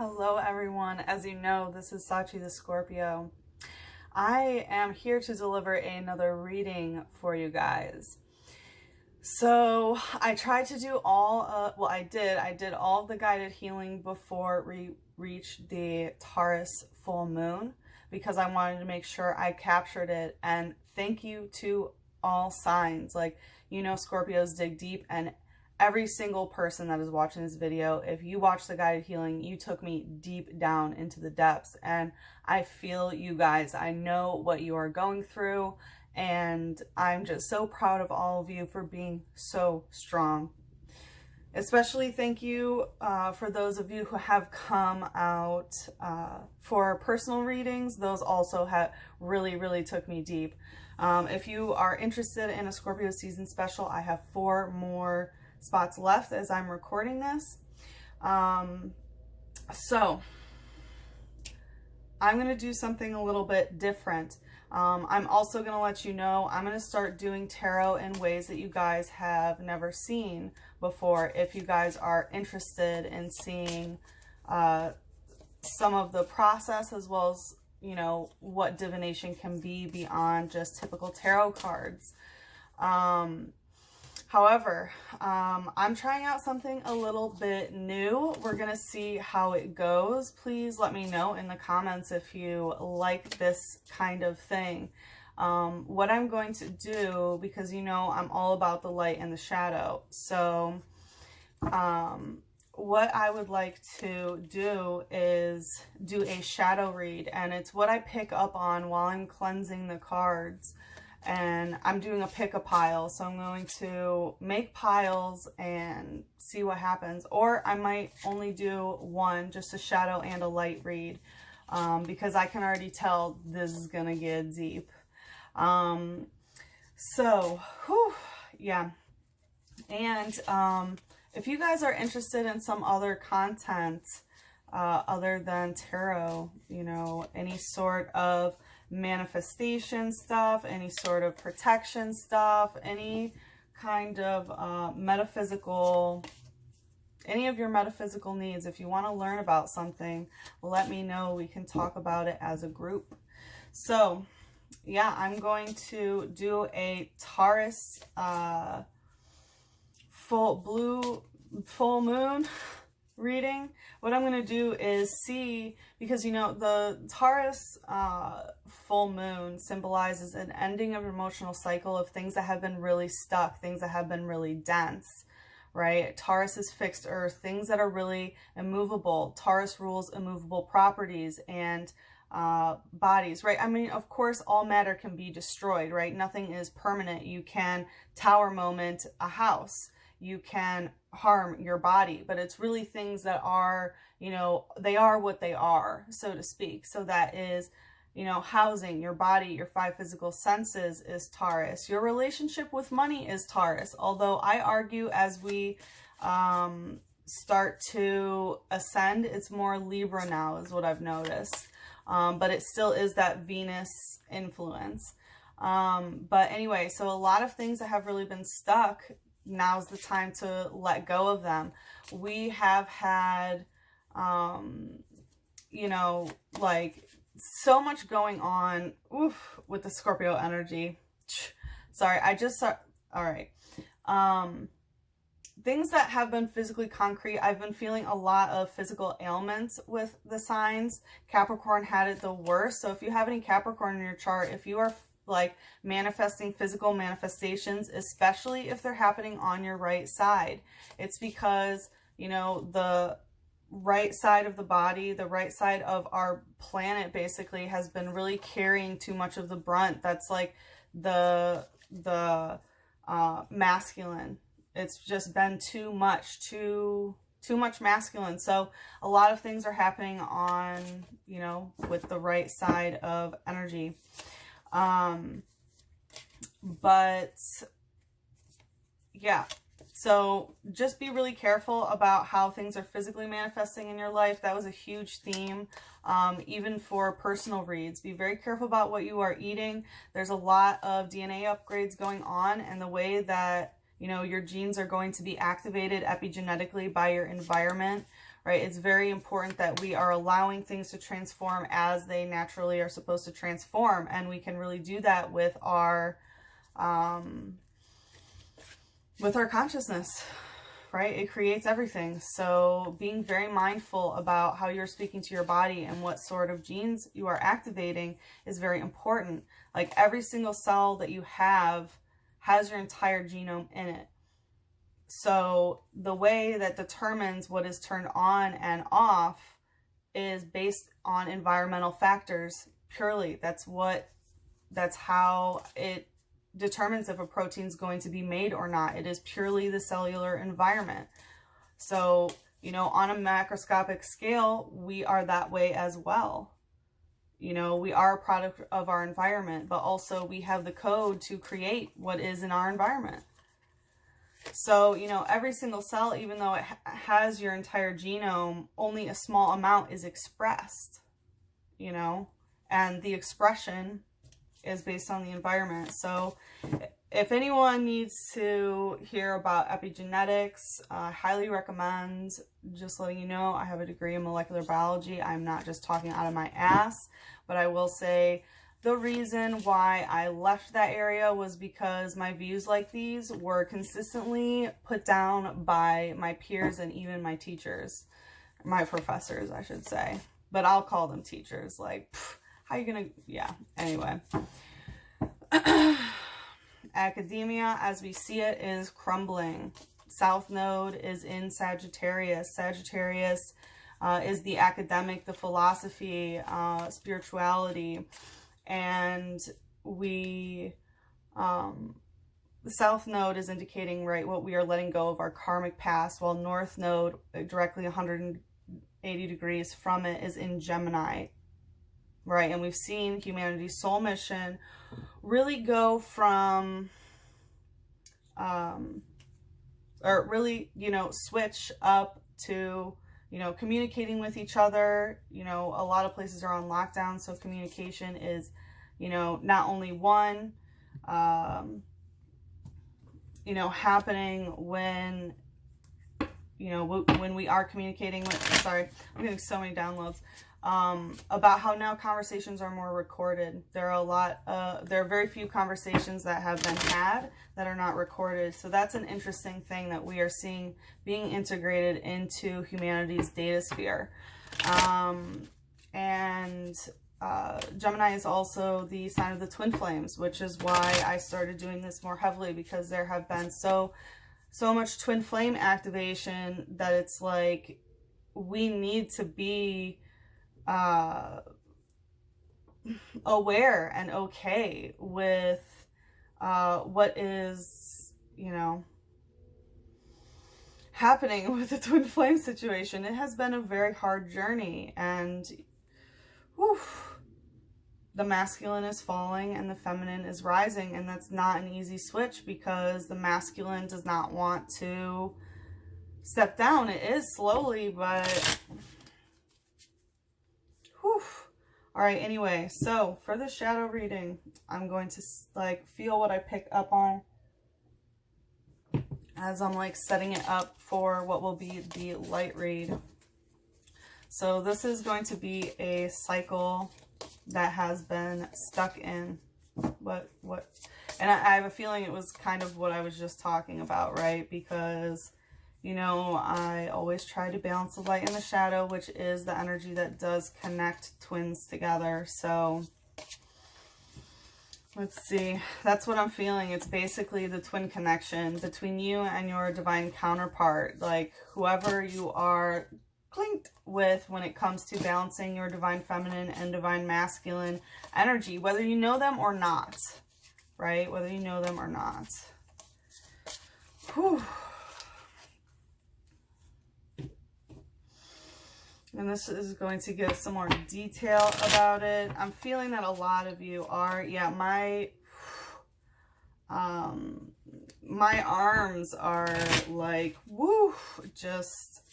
Hello everyone. As you know, this is Sachi the Scorpio. I am here to deliver another reading for you guys. So I tried to do I did all of the guided healing before we reached the Taurus full moon because I wanted to make sure I captured it. And thank you to all signs. Like, you know, Scorpios dig deep, and every single person that is watching this video, if you watch the guided healing, you took me deep down into the depths, and I feel you guys. I know what you are going through, and I'm just so proud of all of you for being so strong. Especially thank you for those of you who have come out for personal readings. Those also have really took me deep. If you are interested in a Scorpio season special, I have 4 more spots left as I'm recording this. So I'm going to do something a little bit different. I'm also going to let you know I'm going to start doing tarot in ways that you guys have never seen before. If you guys are interested in seeing some of the process, as well as, you know, what divination can be beyond just typical tarot cards. However, I'm trying out something a little bit new. We're going to see how it goes. Please let me know in the comments if you like this kind of thing. What I'm going to do, because you know I'm all about the light and the shadow. So what I would like to do is do a shadow read. And it's what I pick up on while I'm cleansing the cards. And I'm doing a pick a pile, so I'm going to make piles and see what happens. Or I might only do one, just a shadow and a light read, because I can already tell this is gonna get deep. Yeah. And if you guys are interested in some other content other than tarot, you know, any sort of manifestation stuff, any sort of protection stuff, any kind of metaphysical, any of your metaphysical needs, if you want to learn about something, let me know. We can talk about it as a group. So yeah, I'm going to do a Taurus full moon reading. What I'm going to do is see, because you know the Taurus full moon symbolizes an ending of an emotional cycle of things that have been really stuck, things that have been really dense, right? Taurus is fixed earth, things that are really immovable. Taurus rules immovable properties and bodies, right? I mean, of course, all matter can be destroyed, right? Nothing is permanent. You can tower moment a house. You can harm your body, but it's really things that are, you know, they are what they are, so to speak. So that is, you know, housing, your body, your 5 physical senses is Taurus. Your relationship with money is Taurus. Although I argue as we start to ascend, it's more Libra now is what I've noticed. But it still is that Venus influence. But anyway, so a lot of things that have really been stuck, now's the time to let go of them. We have had, you know, like so much going on with the Scorpio energy. Sorry, I just saw, all right. Things that have been physically concrete, I've been feeling a lot of physical ailments with the signs. Capricorn had it the worst. So if you have any Capricorn in your chart, if you are like manifesting physical manifestations, especially if they're happening on your right side, it's because, you know, the right side of the body, the right side of our planet basically has been really carrying too much of the brunt. That's like the masculine. It's just been too much masculine. So a lot of things are happening on, you know, with the right side of energy. But yeah, so just be really careful about how things are physically manifesting in your life. That was a huge theme, even for personal reads. Be very careful about what you are eating. There's a lot of DNA upgrades going on, and the way that, you know, your genes are going to be activated epigenetically by your environment, right? It's very important that we are allowing things to transform as they naturally are supposed to transform. And we can really do that with our consciousness, right? It creates everything. So being very mindful about how you're speaking to your body and what sort of genes you are activating is very important. Like every single cell that you have has your entire genome in it. So the way that determines what is turned on and off is based on environmental factors purely. That's how it determines if a protein is going to be made or not. It is purely the cellular environment. So, you know, on a macroscopic scale, we are that way as well. You know, we are a product of our environment, but also we have the code to create what is in our environment. So, you know, every single cell, even though it has your entire genome, only a small amount is expressed, you know, and the expression is based on the environment. So if anyone needs to hear about epigenetics, I highly recommend just letting you know I have a degree in molecular biology. I'm not just talking out of my ass, but I will say the reason why I left that area was because my views like these were consistently put down by my peers and even my teachers, my professors, I should say, but I'll call them teachers. Like, how you gonna, yeah, anyway. Academia, as we see it, is crumbling. South Node is in Sagittarius. Sagittarius is the academic, the philosophy, spirituality. And the South Node is indicating, right, what we are letting go of our karmic past, while North Node, directly 180 degrees from it, is in Gemini, right? And we've seen humanity's soul mission really go from, or really, you know, switch up to, you know, communicating with each other. You know, a lot of places are on lockdown, so communication is, you know, not only one, you know, happening when, you know, when we are communicating with, sorry, I'm getting so many downloads, about how now conversations are more recorded. There are very few conversations that have been had that are not recorded. So that's an interesting thing that we are seeing being integrated into humanity's data sphere. Gemini is also the sign of the twin flames, which is why I started doing this more heavily, because there have been so much twin flame activation that it's like we need to be aware and okay with what is, you know, happening with the twin flame situation. It has been a very hard journey, and whew, the masculine is falling and the feminine is rising, and that's not an easy switch, because the masculine does not want to step down. It is slowly, but whew. All right, anyway, so for the shadow reading, I'm going to like feel what I pick up on as I'm like setting it up for what will be the light read. So this is going to be a cycle that has been stuck in and I have a feeling it was kind of what I was just talking about, right? Because, you know, I always try to balance the light and the shadow, which is the energy that does connect twins together. So let's see, that's what I'm feeling. It's basically the twin connection between you and your divine counterpart, like whoever you are clinked with when it comes to balancing your divine feminine and divine masculine energy, whether you know them or not, right? Whether you know them or not. Whew. And this is going to give some more detail about it. I'm feeling that a lot of you are, yeah, my arms are like, woo, just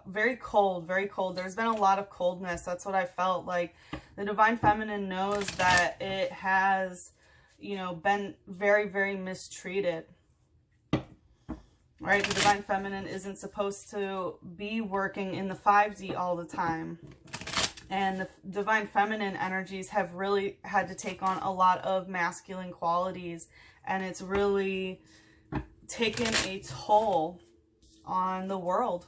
very cold, very cold. There's been a lot of coldness. That's what I felt like. The divine feminine knows that it has, you know, been very, very mistreated. right? The divine feminine isn't supposed to be working in the 5D all the time. And the divine feminine energies have really had to take on a lot of masculine qualities. And it's really taken a toll on the world.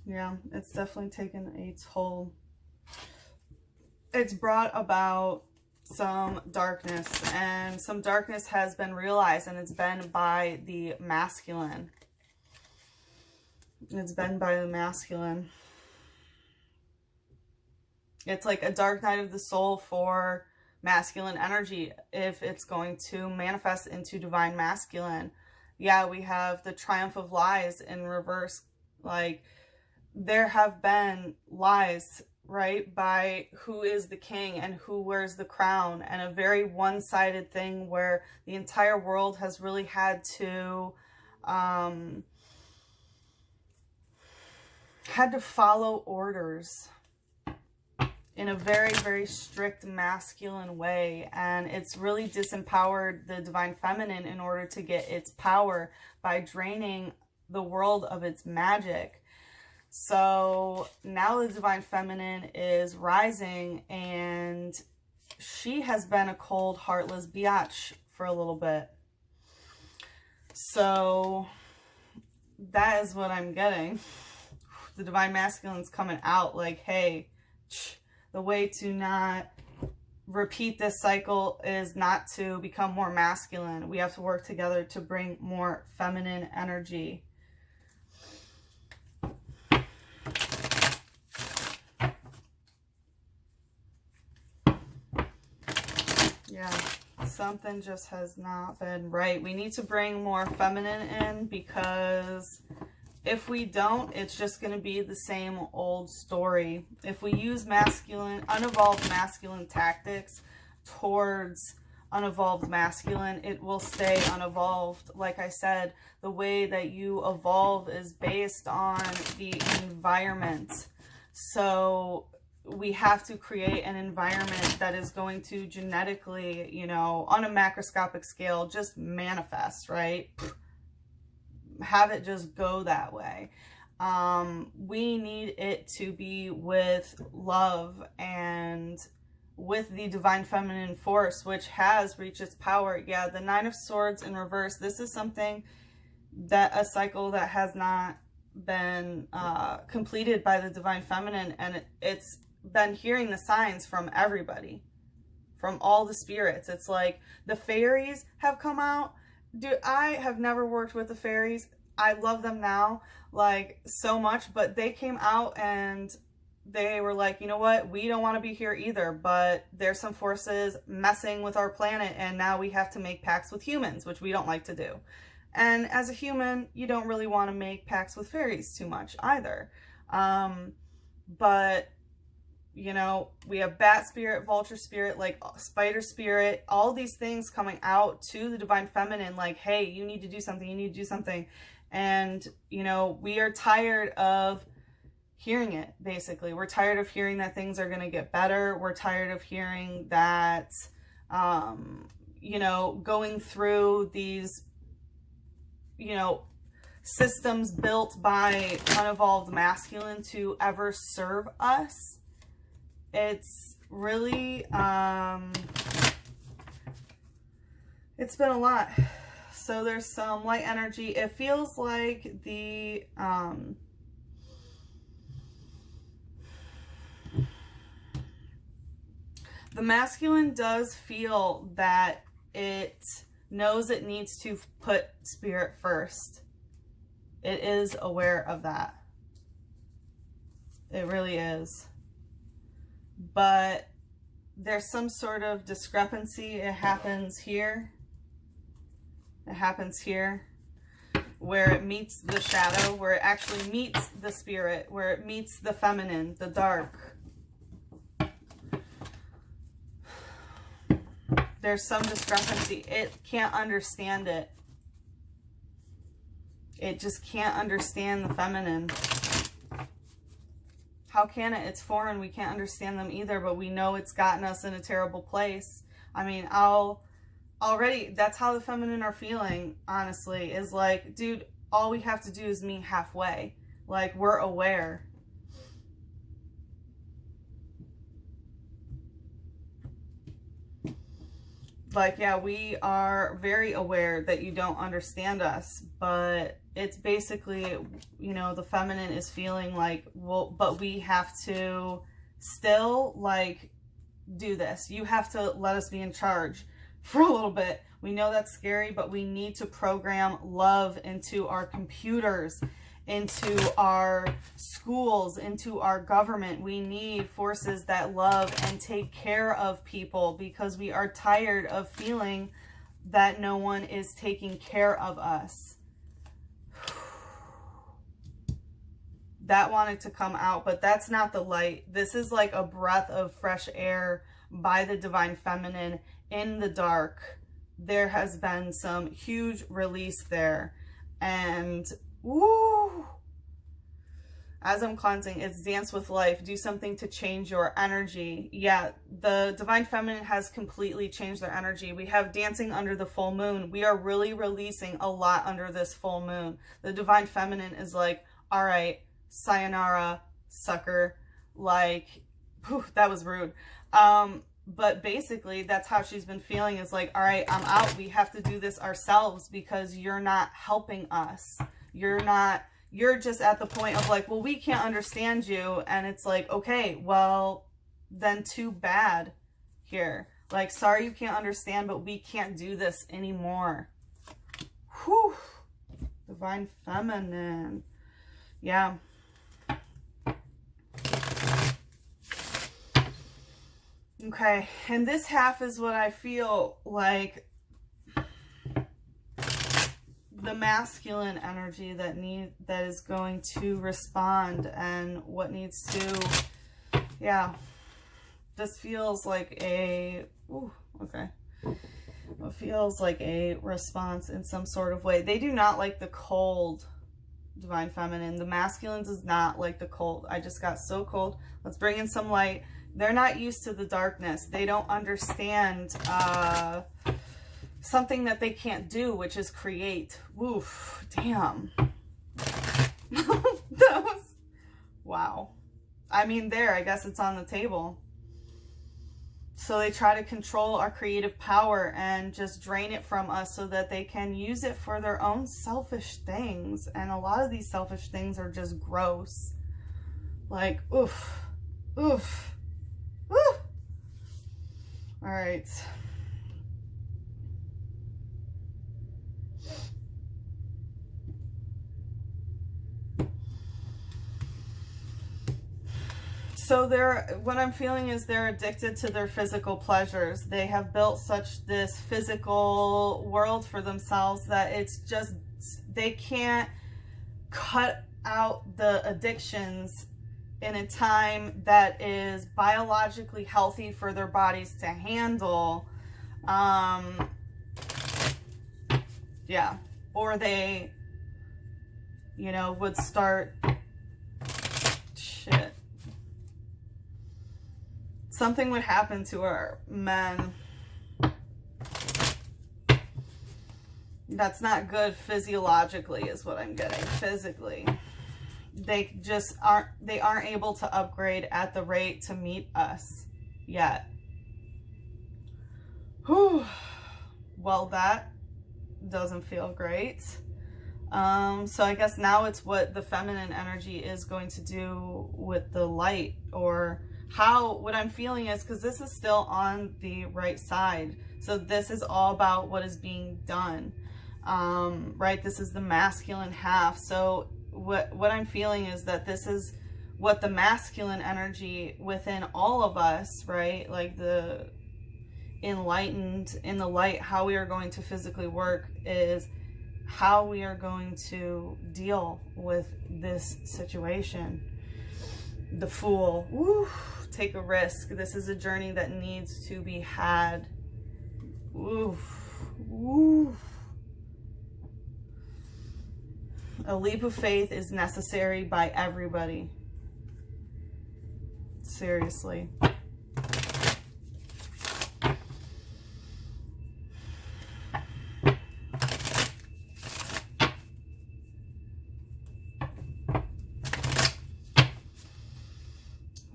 Yeah, it's definitely taken a toll. It's brought about some darkness, and some darkness has been realized, and it's been by the masculine. It's been by the masculine. It's like a dark night of the soul for masculine energy if it's going to manifest into divine masculine. Yeah, we have the triumph of lies in reverse. Like, there have been lies, right, by who is the king and who wears the crown, and a very one-sided thing where the entire world has really had to follow orders in a very, very strict masculine way. And it's really disempowered the divine feminine in order to get its power by draining the world of its magic. So now the divine feminine is rising, and she has been a cold, heartless biatch for a little bit. So that is what I'm getting. The divine masculine's coming out like, hey, the way to not repeat this cycle is not to become more masculine. We have to work together to bring more feminine energy. Yeah, something just has not been right. We need to bring more feminine in, because if we don't, it's just going to be the same old story. If we use masculine, unevolved masculine tactics towards unevolved masculine, it will stay unevolved. Like I said, the way that you evolve is based on the environment. So we have to create an environment that is going to genetically, you know, on a macroscopic scale, just manifest, right? Have it just go that way. We need it to be with love and with the divine feminine force, which has reached its power. Yeah, the Nine of Swords in reverse. This is something that a cycle that has not been completed by the divine feminine, and it's been hearing the signs from everybody, from all the spirits. It's like the fairies have come out. Dude, I have never worked with the fairies. I love them now, like, so much, but they came out and they were like, you know what, we don't want to be here either, but there's some forces messing with our planet, and now we have to make pacts with humans, which we don't like to do. And as a human, you don't really want to make pacts with fairies too much either. But you know, we have bat spirit, vulture spirit, like spider spirit, all these things coming out to the divine feminine, like, hey, you need to do something, you need to do something. And, you know, we are tired of hearing it, basically. We're tired of hearing that things are going to get better. We're tired of hearing that, you know, going through these, you know, systems built by unevolved masculine to ever serve us. It's really, it's been a lot. So there's some light energy. It feels like the masculine does feel that it knows it needs to put spirit first. It is aware of that. It really is. But there's some sort of discrepancy. It happens here. It happens here, where it meets the shadow, where it actually meets the spirit, where it meets the feminine, the dark. There's some discrepancy. It can't understand it. It just can't understand the feminine. how can it? It's foreign. We can't understand them either, but we know it's gotten us in a terrible place. I mean, already, that's how the feminine are feeling, honestly, is like, dude, all we have to do is meet halfway. Like, we're aware. Like, yeah, we are very aware that you don't understand us, but it's basically, you know, the feminine is feeling like, well, but we have to still, like, do this. You have to let us be in charge for a little bit. We know that's scary, but we need to program love into our computers, into our schools, into our government. We need forces that love and take care of people, because we are tired of feeling that no one is taking care of us. That wanted to come out, but that's not the light. This is like a breath of fresh air by the divine feminine in the dark. There has been some huge release there. And woo! As I'm cleansing, it's dance with life. Do something to change your energy. Yeah, the divine feminine has completely changed their energy. We have dancing under the full moon. We are really releasing a lot under this full moon. The divine feminine is like, all right, sayonara, sucker. Like, whew, that was rude. But basically, that's how she's been feeling, is like, all right, I'm out. We have to do this ourselves because you're not helping us. You're just at the point of like, well, we can't understand you. And it's like, okay, well, then too bad here. Like, sorry you can't understand, but we can't do this anymore. Whew. Divine feminine. Yeah. Okay, and this half is what I feel like the masculine energy that is going to respond, and what needs to, yeah, this feels like a, ooh, okay, it feels like a response in some sort of way. They do not like the cold, divine feminine. The masculine does not like the cold. I just got so cold. Let's bring in some light. They're not used to the darkness. They don't understand something that they can't do, which is create. Oof, damn. That was, wow. I mean, there, I guess it's on the table. So they try to control our creative power and just drain it from us so that they can use it for their own selfish things. And a lot of these selfish things are just gross. Like, oof, oof. Woo! All right. So what I'm feeling is they're addicted to their physical pleasures. They have built this physical world for themselves that it's just, they can't cut out the addictions in a time that is biologically healthy for their bodies to handle. Yeah. Or they, you know, would start, shit. Something would happen to our men that's not good physiologically, is what I'm getting. Physically. They just aren't able to upgrade at the rate to meet us yet. Whew. Well, that doesn't feel great. So I guess now it's what the feminine energy is going to do with the light, or what I'm feeling is, because this is still on the right side. So this is all about what is being done, right? This is the masculine half. So what I'm feeling is that this is what the masculine energy within all of us, right? Like the enlightened in the light, how we are going to physically work is how we are going to deal with this situation. The Fool. Woo, take a risk. This is a journey that needs to be had. Oof. Oof. A leap of faith is necessary by everybody. Seriously.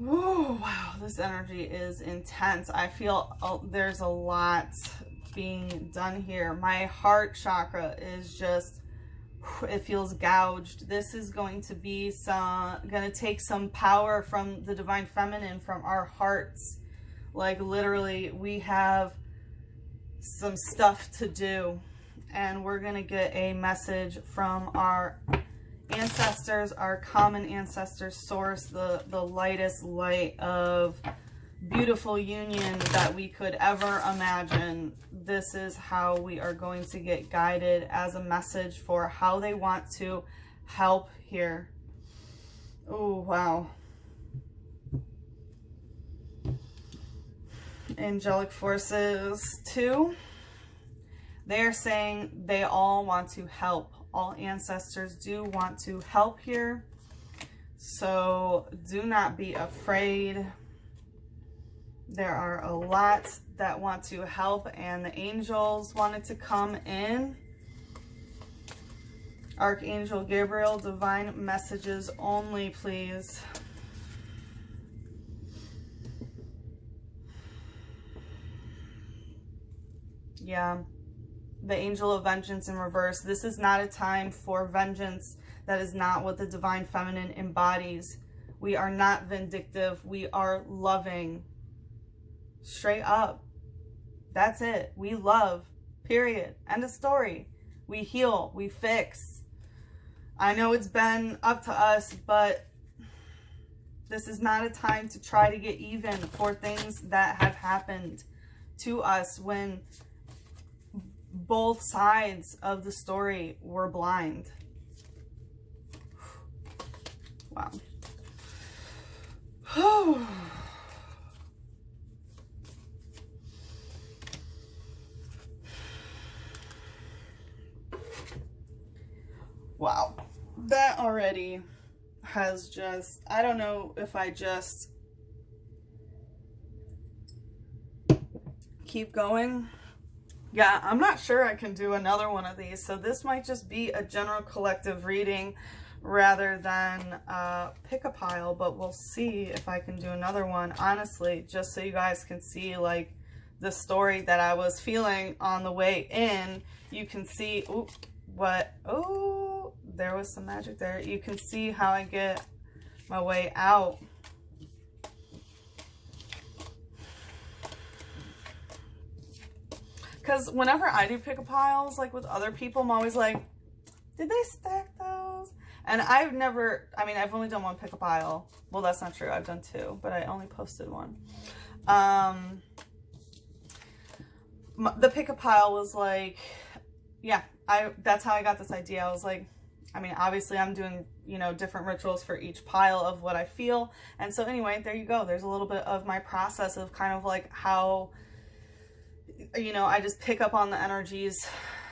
Oh, wow, this energy is intense. I feel there's a lot being done here. My heart chakra is just, it feels gouged. This is going to be going to take some power from the divine feminine, from our hearts. Like literally, we have some stuff to do, and we're going to get a message from our ancestors, our common ancestor source, the lightest light of beautiful union that we could ever imagine. This is how we are going to get guided as a message for how they want to help here. Oh, wow. Angelic forces 2. They are saying they all want to help. All ancestors do want to help here. So do not be afraid. There are a lot that want to help, and the angels wanted to come in. Archangel Gabriel, divine messages only, please. Yeah. The angel of vengeance in reverse. This is not a time for vengeance. That is not what the divine feminine embodies. We are not vindictive. We are loving. Straight up. That's it. We love. Period. End of story. We heal. We fix. I know it's been up to us, but this is not a time to try to get even for things that have happened to us when both sides of the story were blind. Wow. Wow. That already has just, I don't know if I just keep going. Yeah, I'm not sure I can do another one of these. So this might just be a general collective reading rather than pick a pile, but we'll see if I can do another one. Honestly, just so you guys can see like the story that I was feeling on the way in. You can see, ooh, oh, there was some magic there. You can see how I get my way out. Because whenever I do pick a piles, like with other people, I'm always like, did they stack those? And I've never, I mean, I've only done one pick a pile. Well, that's not true. I've done 2, but I only posted 1. The pick a pile was like, yeah, that's how I got this idea. I was like, I mean, obviously I'm doing, you know, different rituals for each pile of what I feel. And so anyway, there you go. There's a little bit of my process of kind of like how, you know, I just pick up on the energies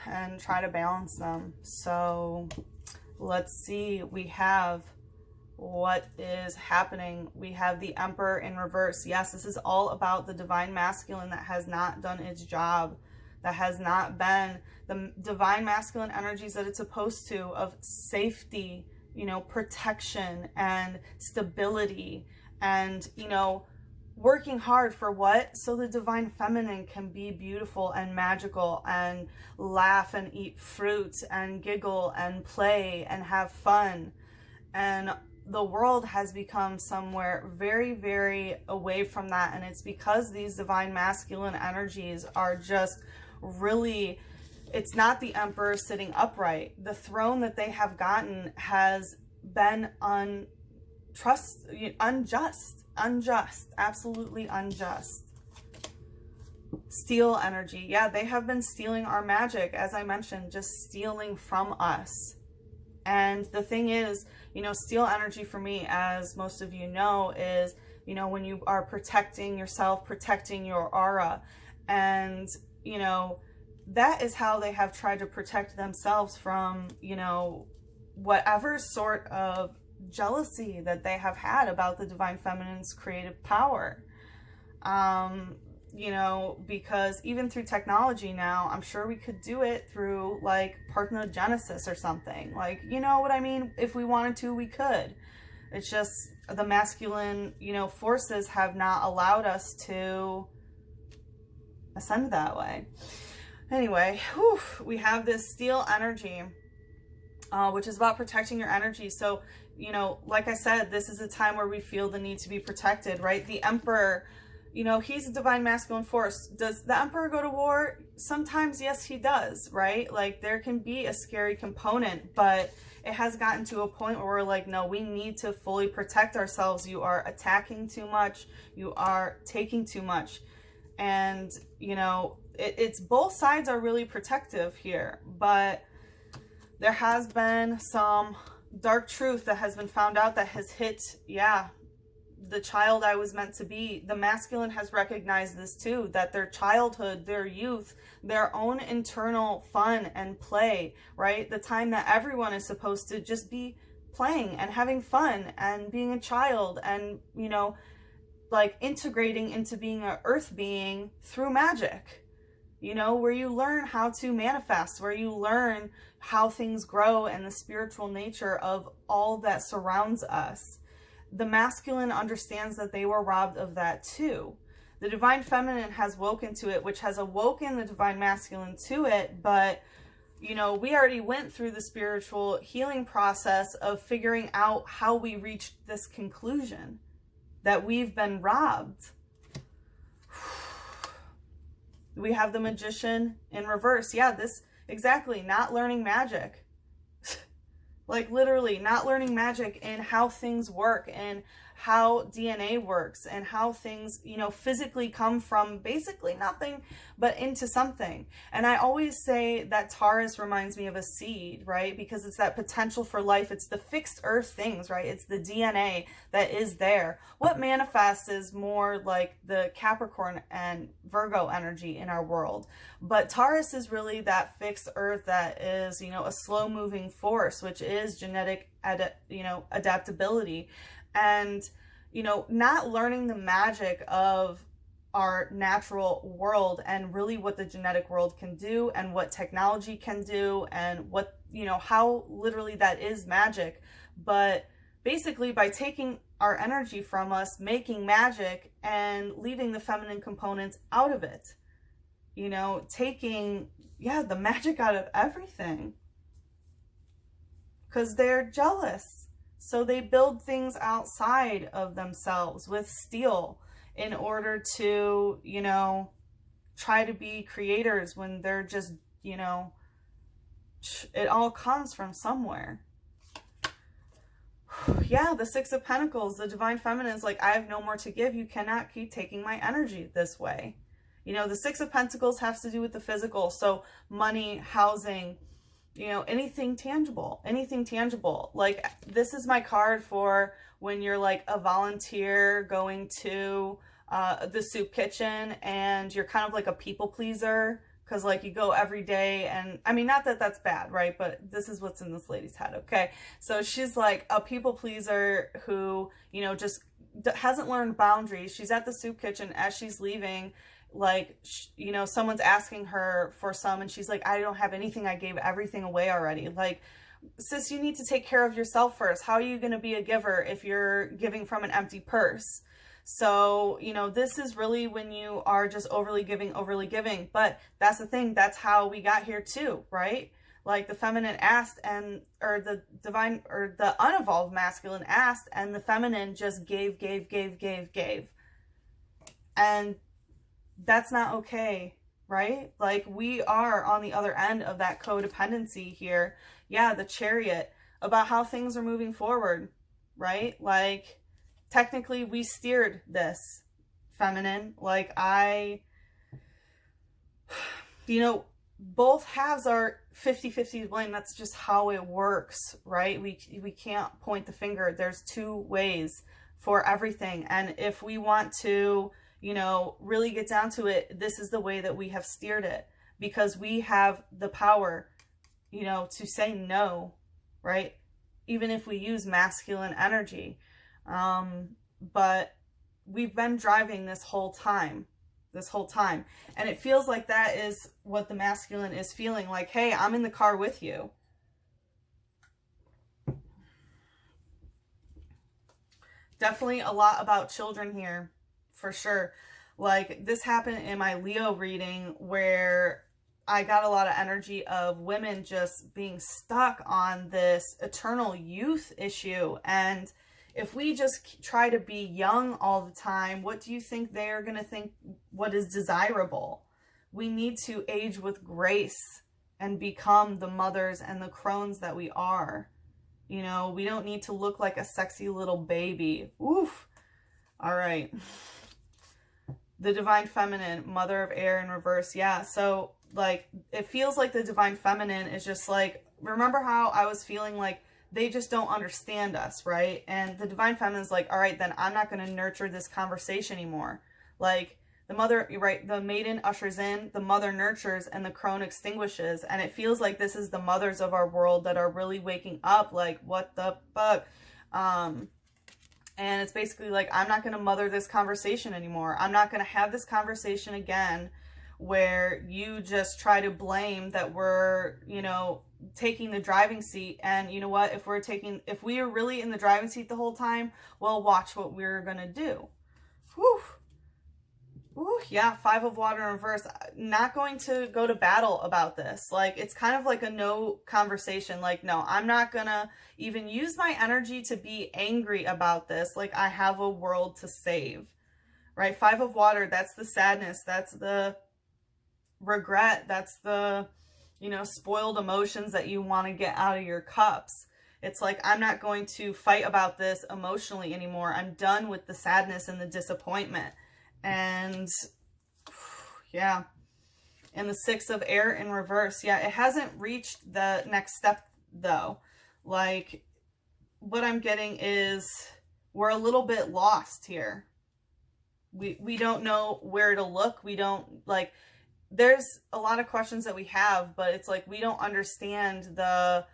and try to balance them. So let's see. We have what is happening. We have the Emperor in reverse. Yes, this is all about the divine masculine that has not done its job, that has not been the divine masculine energies that it's supposed to, of safety, you know, protection and stability, and, you know, working hard for what? So the divine feminine can be beautiful and magical and laugh and eat fruit and giggle and play and have fun. And the world has become somewhere very, very away from that. And it's because these divine masculine energies are just really, it's not the emperor sitting upright. The throne that they have gotten has been unjust, absolutely unjust. Steal energy. Yeah, they have been stealing our magic, as I mentioned, just stealing from us. And the thing is, you know, steal energy for me, as most of you know, is, you know, when you are protecting yourself, protecting your aura. And, you know, that is how they have tried to protect themselves from, you know, whatever sort of jealousy that they have had about the divine feminine's creative power. You know, because even through technology now, I'm sure we could do it through like parthenogenesis or something. Like, you know what I mean? If we wanted to, we could. It's just the masculine, you know, forces have not allowed us to ascend that way. Anyway, whew, we have this steel energy, which is about protecting your energy. So, you know, like I said, this is a time where we feel the need to be protected, right? The Emperor, you know, he's a divine masculine force. Does the Emperor go to war? Sometimes, yes, he does, right? Like, there can be a scary component, but it has gotten to a point where we're like, no, we need to fully protect ourselves. You are attacking too much. You are taking too much. And, you know, it's both sides are really protective here, but there has been some dark truth that has been found out that has hit, yeah, the child I was meant to be. The masculine has recognized this too, that their childhood, their youth, their own internal fun and play, right? The time that everyone is supposed to just be playing and having fun and being a child and, you know, like integrating into being an earth being through magic, you know, where you learn how to manifest, where you learn how things grow and the spiritual nature of all that surrounds us. The masculine understands that they were robbed of that too. The divine feminine has woken to it, which has awoken the divine masculine to it. But, you know, we already went through the spiritual healing process of figuring out how we reached this conclusion that we've been robbed. We have the magician in reverse. Yeah, this exactly, not learning magic. Like literally not learning magic and how things work and how DNA works and how things, you know, physically come from basically nothing but into something. And I always say that Taurus reminds me of a seed, right? Because it's that potential for life. It's the fixed earth things, right? It's the DNA that is there. What manifests is more like the Capricorn and Virgo energy in our world. But Taurus is really that fixed earth that is, you know, a slow moving force, which is genetic, adaptability. And, you know, not learning the magic of our natural world and really what the genetic world can do and what technology can do and what, you know, how literally that is magic. But basically by taking our energy from us, making magic and leaving the feminine components out of it, you know, taking, yeah, the magic out of everything because they're jealous. So they build things outside of themselves with steel in order to, you know, try to be creators when they're just, you know, it all comes from somewhere. Yeah, the Six of Pentacles, the divine feminine is like, I have no more to give. You cannot keep taking my energy this way. You know, the Six of Pentacles has to do with the physical. So money, housing, you know, anything tangible. Like, this is my card for when you're like a volunteer going to the soup kitchen and you're kind of like a people pleaser because like you go every day. And I mean, not that that's bad, right? But this is what's in this lady's head. Okay. So she's like a people pleaser who, you know, just hasn't learned boundaries. She's at the soup kitchen as she's leaving. Like, you know, someone's asking her for some and she's like, I don't have anything. I gave everything away already. Like, sis, you need to take care of yourself first. How are you going to be a giver if you're giving from an empty purse? So, you know, this is really when you are just overly giving. But that's the thing. That's how we got here too, right? Like the feminine asked or the divine or the unevolved masculine asked and the feminine just gave. And that's not okay, right? Like we are on the other end of that codependency here. Yeah, the Chariot, about how things are moving forward, right? Like technically we steered this, feminine. Like you know, both halves are 50-50 to blame. That's just how it works, right? We can't point the finger. There's two ways for everything. And if we want to, you know, really get down to it, this is the way that we have steered it because we have the power, you know, to say no, right? even if we use masculine energy. But we've been driving this whole time. And it feels like that is what the masculine is feeling, like, hey, I'm in the car with you. Definitely a lot about children here, for sure. Like, this happened in my Leo reading where I got a lot of energy of women just being stuck on this eternal youth issue. And if we just try to be young all the time, what do you think they're going to think what is desirable? We need to age with grace and become the mothers and the crones that we are. You know, we don't need to look like a sexy little baby. Oof. All right. The Divine Feminine, Mother of Air in reverse. Yeah, so, like, it feels like the Divine Feminine is just like, remember how I was feeling like they just don't understand us, right? And the Divine Feminine is like, all right, then I'm not going to nurture this conversation anymore. Like, the mother, right, the maiden ushers in, the mother nurtures, and the crone extinguishes. And it feels like this is the mothers of our world that are really waking up, like, what the fuck? And it's basically like, I'm not going to mother this conversation anymore. I'm not going to have this conversation again where you just try to blame that we're, you know, taking the driving seat. And you know what, if we are really in the driving seat the whole time, well, watch what we're gonna do. Whew. Ooh, yeah, 5 of Water in reverse. Not going to go to battle about this. Like, it's kind of like a no conversation. Like, no, I'm not gonna even use my energy to be angry about this. Like, I have a world to save, right? 5 of Water, that's the sadness, that's the regret, that's the, you know, spoiled emotions that you want to get out of your cups. It's like, I'm not going to fight about this emotionally anymore. I'm done with the sadness and the disappointment. And yeah, and the 6 of Air in reverse. Yeah, it hasn't reached the next step though. Like, what I'm getting is we're a little bit lost here. We don't know where to look. We don't, like, there's a lot of questions that we have, but it's like we don't understand the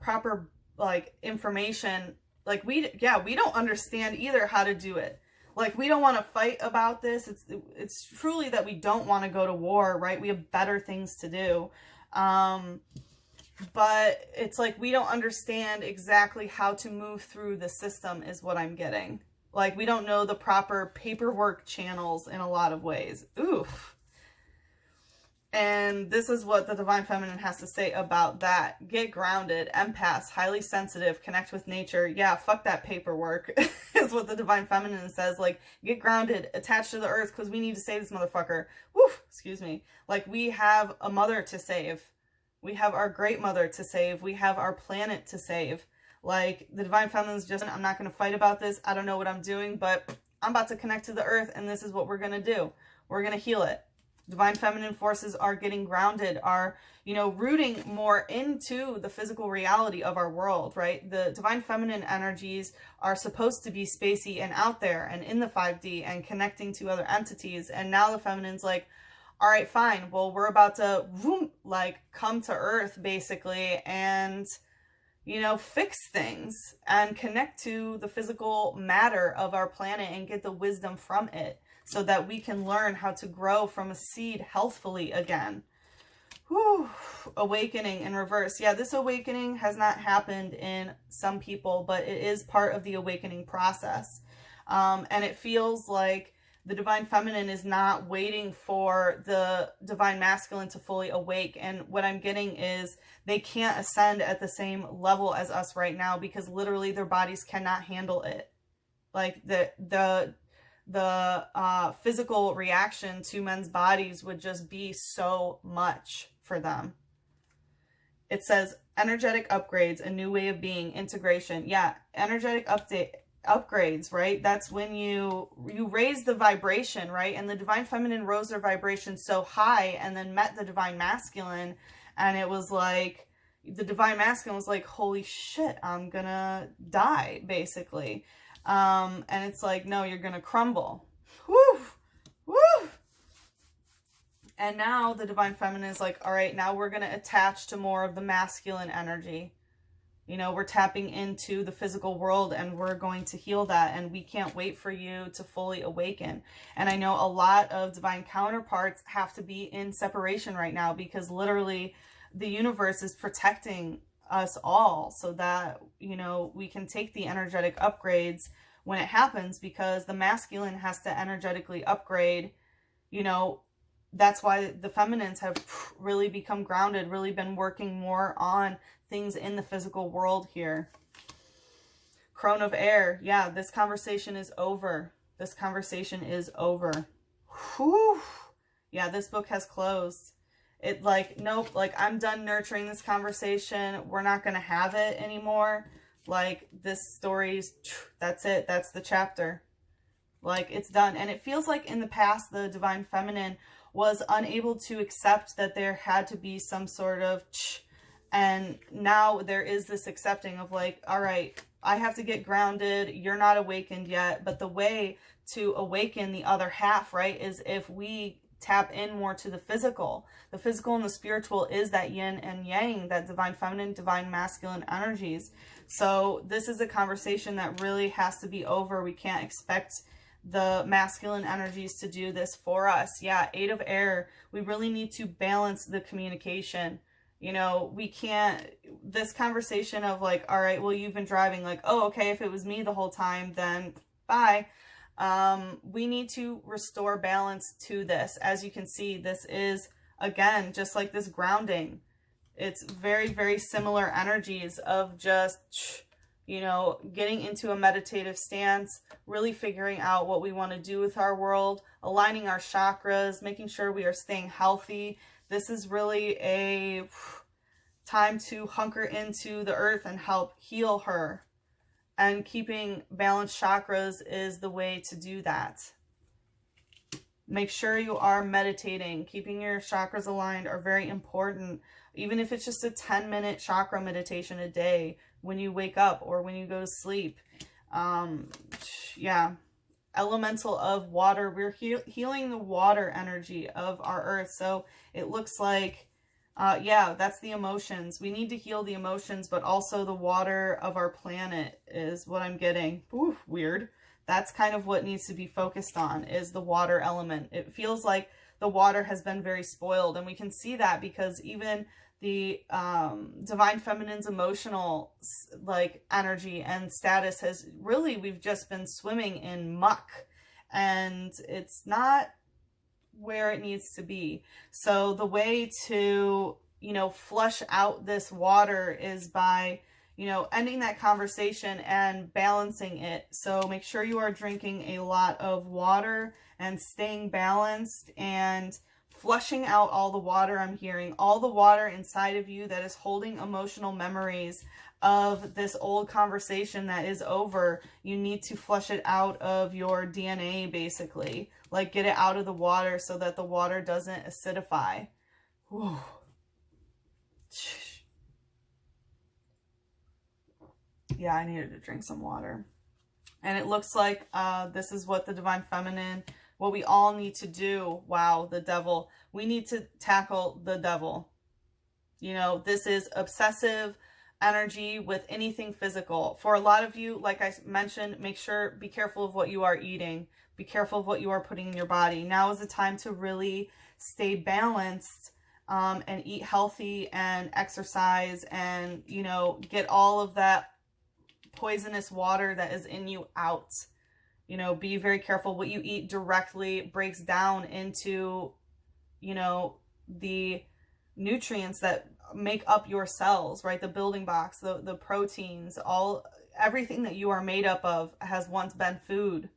proper, like, information. Like, we don't understand either how to do it. Like, we don't want to fight about this. It's truly that we don't want to go to war, right? We have better things to do. But it's like we don't understand exactly how to move through the system is what I'm getting. Like, we don't know the proper paperwork channels in a lot of ways. Oof. And this is what the Divine Feminine has to say about that. Get grounded, empaths, highly sensitive, connect with nature. Yeah, fuck that paperwork is what the Divine Feminine says. Like, get grounded, attached to the earth, because we need to save this motherfucker. Woof, excuse me. Like, we have a mother to save. We have our great mother to save. We have our planet to save. Like, the Divine Feminine is just, I'm not going to fight about this. I don't know what I'm doing, but I'm about to connect to the earth, and this is what we're going to do. We're going to heal it. Divine Feminine forces are getting grounded, are, you know, rooting more into the physical reality of our world, right? The Divine Feminine energies are supposed to be spacey and out there and in the 5D and connecting to other entities. And now the Feminine's like, all right, fine. Well, we're about to, like, come to earth, basically, and, you know, fix things and connect to the physical matter of our planet and get the wisdom from it, so that we can learn how to grow from a seed healthfully again. Whew. Awakening in reverse. Yeah, this awakening has not happened in some people, but it is part of the awakening process. And it feels like the Divine Feminine is not waiting for the Divine Masculine to fully awake. And what I'm getting is they can't ascend at the same level as us right now, because literally their bodies cannot handle it. Like, the physical reaction to men's bodies would just be so much for them. It says energetic upgrades, a new way of being, integration. Yeah, energetic upgrades, right? That's when you raise the vibration, right? And the Divine Feminine rose their vibration so high and then met the Divine Masculine, and it was like, the Divine Masculine was like, holy shit, I'm gonna die, basically. And it's like, no, you're gonna crumble. Woo! Woo! And now the Divine Feminine is like, all right, now we're gonna attach to more of the masculine energy. You know, we're tapping into the physical world and we're going to heal that. And we can't wait for you to fully awaken. And I know a lot of divine counterparts have to be in separation right now because literally the universe is protecting us all so that, you know, we can take the energetic upgrades when it happens, because the masculine has to energetically upgrade. You know, that's why the feminines have really become grounded, really been working more on things in the physical world here. Crone of air. Yeah, this conversation is over. This conversation is over. Whew. Yeah, this book has closed. It like, nope, like I'm done nurturing this conversation. We're not going to have it anymore. Like this story's, that's it. That's the chapter. Like it's done. And it feels like in the past, the divine feminine was unable to accept that there had to be some sort of and now there is this accepting of like, all right, I have to get grounded. You're not awakened yet. But the way to awaken the other half, right, is if we tap in more to the physical. The physical and the spiritual is that yin and yang, that divine feminine, divine masculine energies. So this is a conversation that really has to be over. We can't expect the masculine energies to do this for us. Yeah, 8 of air. We really need to balance the communication. You know, we can't, this conversation of like, all right, well, you've been driving, like, oh, okay, if it was me the whole time, then bye. We need to restore balance to this. As you can see, this is, again, just like this grounding. It's very, very similar energies of just, you know, getting into a meditative stance, really figuring out what we want to do with our world, aligning our chakras, making sure we are staying healthy. This is really a time to hunker into the earth and help heal her. And keeping balanced chakras is the way to do that. Make sure you are meditating. Keeping your chakras aligned are very important. Even if it's just a 10-minute chakra meditation a day when you wake up or when you go to sleep. Yeah. Elemental of water. We're healing the water energy of our earth. So it looks like, yeah, that's the emotions. We need to heal the emotions, but also the water of our planet is what I'm getting. Ooh, weird. That's kind of what needs to be focused on, is the water element. It feels like the water has been very spoiled, and we can see that because even the divine feminine's emotional like energy and status has really, we've just been swimming in muck, and it's not where it needs to be. So the way to, you know, flush out this water is by, you know, ending that conversation and balancing it. So make sure you are drinking a lot of water and staying balanced and flushing out all the water. I'm hearing all the water inside of you that is holding emotional memories of this old conversation that is over. You need to flush it out of your DNA, basically. Like, get it out of the water so that the water doesn't acidify. Whew. Yeah, I needed to drink some water. And it looks like this is what the divine feminine, what we all need to do. Wow, the devil. We need to tackle the devil. You know, this is obsessive energy with anything physical. For a lot of you, like I mentioned, be careful of what you are eating. Be careful of what you are putting in your body. Now is the time to really stay balanced and eat healthy and exercise and, you know, get all of that poisonous water that is in you out. You know, be very careful. What you eat directly breaks down into, you know, the nutrients that make up your cells, right? The building blocks, the proteins, everything that you are made up of has once been food,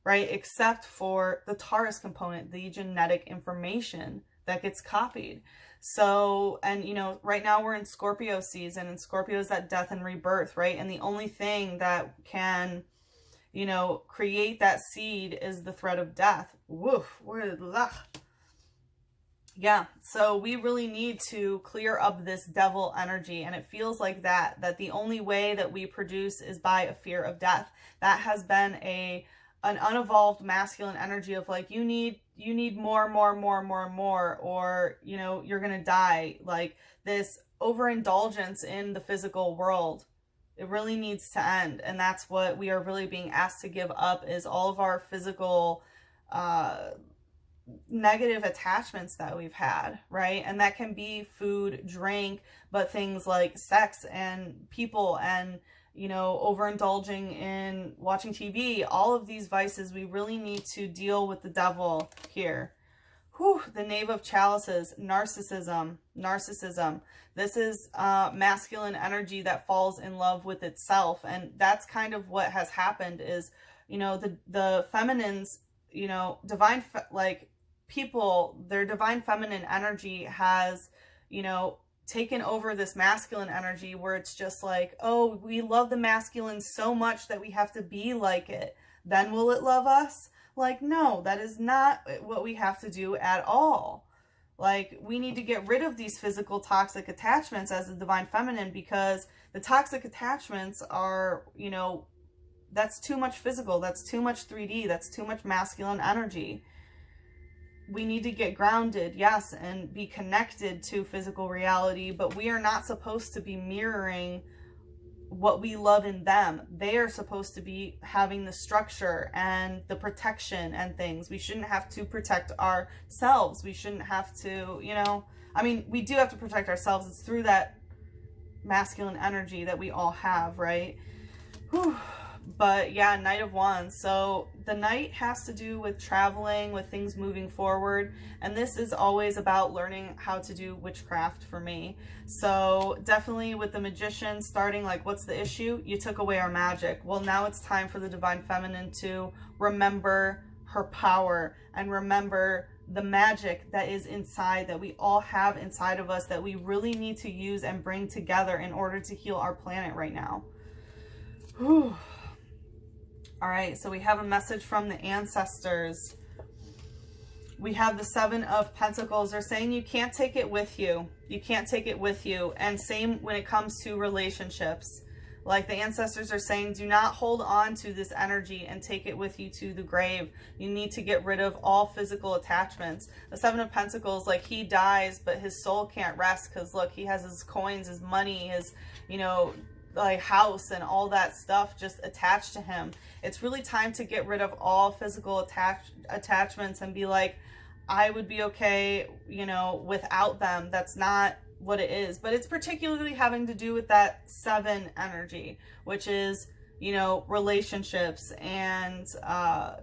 right? Except for the Taurus component, the genetic information that gets copied. So, and you know, right now we're in Scorpio season, and Scorpio is that death and rebirth, right? And the only thing that can, you know, create that seed is the thread of death. Woof. Yeah, so we really need to clear up this devil energy, and it feels like that the only way that we produce is by a fear of death. That has been an unevolved masculine energy of like, you need more, or, you know, you're gonna die. Like this overindulgence in the physical world. It really needs to end. And that's what we are really being asked to give up, is all of our physical negative attachments that we've had, right? And that can be food, drink, but things like sex and people and, you know, overindulging in watching TV, all of these vices, we really need to deal with the devil here. Whew, the Knave of Chalices, narcissism. This is masculine energy that falls in love with itself. And that's kind of what has happened is, you know, the feminines, you know, people, their divine feminine energy has, you know, taken over this masculine energy where it's just like, oh, we love the masculine so much that we have to be like it. Then will it love us? Like, no, that is not what we have to do at all. Like, we need to get rid of these physical toxic attachments as the divine feminine, because the toxic attachments are, you know, that's too much physical. That's too much 3D. That's too much masculine energy. We need to get grounded, yes, and be connected to physical reality, but we are not supposed to be mirroring what we love in them. They are supposed to be having the structure and the protection and things. We shouldn't have to protect ourselves. We shouldn't have to, you know, I mean, we do have to protect ourselves. It's through that masculine energy that we all have, right? Whew. But yeah, Knight of Wands. So the Knight has to do with traveling, with things moving forward. And this is always about learning how to do witchcraft for me. So definitely with the Magician starting, like, what's the issue? You took away our magic. Well, now it's time for the divine feminine to remember her power and remember the magic that is inside, that we all have inside of us, that we really need to use and bring together in order to heal our planet right now. Whew. All right, so we have a message from the ancestors. We have the Seven of Pentacles. They're saying you can't take it with you. You can't take it with you. And same when it comes to relationships. Like the ancestors are saying, do not hold on to this energy and take it with you to the grave. You need to get rid of all physical attachments. The Seven of Pentacles, like, he dies, but his soul can't rest because, look, he has his coins, his money, his, you know, like house and all that stuff just attached to him. It's really time to get rid of all physical attachments and be like, I would be okay, you know, without them. That's not what it is. But it's particularly having to do with that 7 energy, which is, you know, relationships and,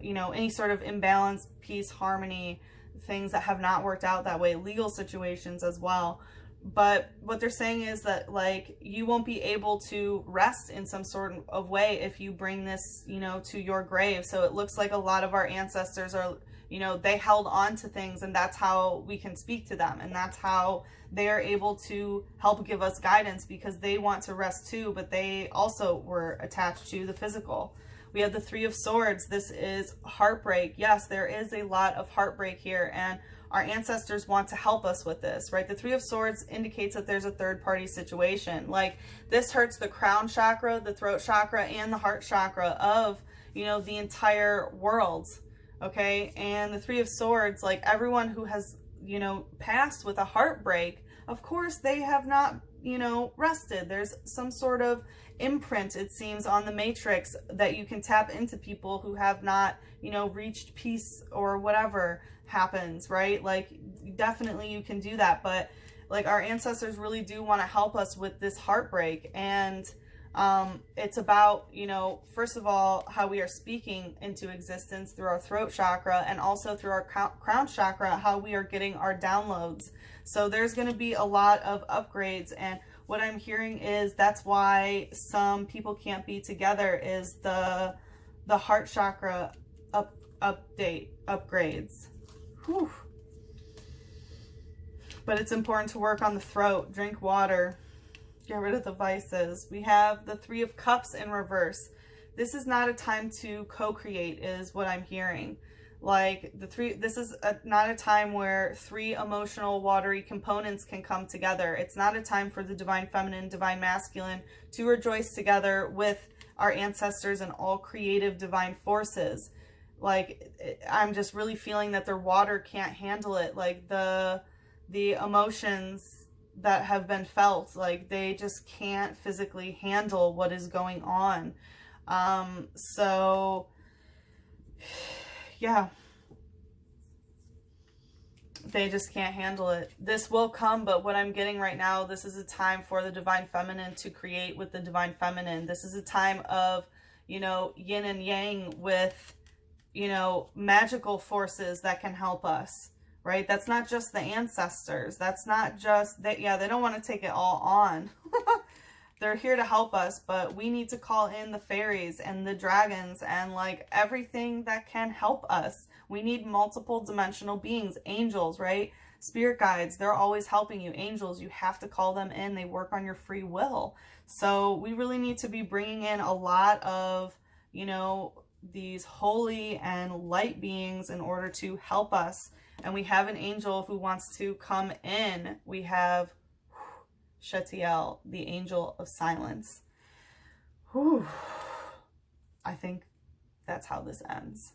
you know, any sort of imbalance, peace, harmony, things that have not worked out that way, legal situations as well. But what they're saying is that, like, you won't be able to rest in some sort of way if you bring this, you know, to your grave. So it looks like a lot of our ancestors are, you know, they held on to things, and that's how we can speak to them. And that's how they are able to help give us guidance, because they want to rest too, but they also were attached to the physical. We have the Three of Swords. This is heartbreak. Yes, there is a lot of heartbreak here, and our ancestors want to help us with this, right? The Three of Swords indicates that there's a third-party situation. Like, this hurts the crown chakra, the throat chakra, and the heart chakra of, you know, the entire world, okay? And the Three of Swords, like, everyone who has, you know, passed with a heartbreak, of course, they have not, you know, rested. There's some sort of imprint, it seems, on the matrix that you can tap into people who have not, you know, reached peace or whatever happens, right? Like, definitely you can do that, but like, our ancestors really do want to help us with this heartbreak. And it's about, you know, first of all, how we are speaking into existence through our throat chakra, and also through our crown chakra, how we are getting our downloads. So there's going to be a lot of upgrades, and what I'm hearing is that's why some people can't be together, is the heart chakra upgrades. Whew. But it's important to work on the throat. Drink water. Get rid of the vices. We have the Three of Cups in reverse. This is not a time to co-create, is what I'm hearing. Like, this is not a time where 3 emotional, watery components can come together. It's not a time for the divine feminine, divine masculine to rejoice together with our ancestors and all creative divine forces. Like, I'm just really feeling that their water can't handle it. Like, the emotions, that have been felt. Like they just can't physically handle what is going on. So yeah, they just can't handle it. This will come, but what I'm getting right now, this is a time for the divine feminine to create with the divine feminine. This is a time of, you know, yin and yang with, you know, magical forces that can help us, right? That's not just the ancestors. That's not just that. Yeah, they don't want to take it all on. They're here to help us, but we need to call in the fairies and the dragons and like everything that can help us. We need multiple dimensional beings, angels, right? Spirit guides, they're always helping you. Angels, you have to call them in. They work on your free will. So we really need to be bringing in a lot of, you know, these holy and light beings in order to help us. And we have an angel who wants to come in. We have Shetiel, the angel of silence. Whew. I think that's how this ends.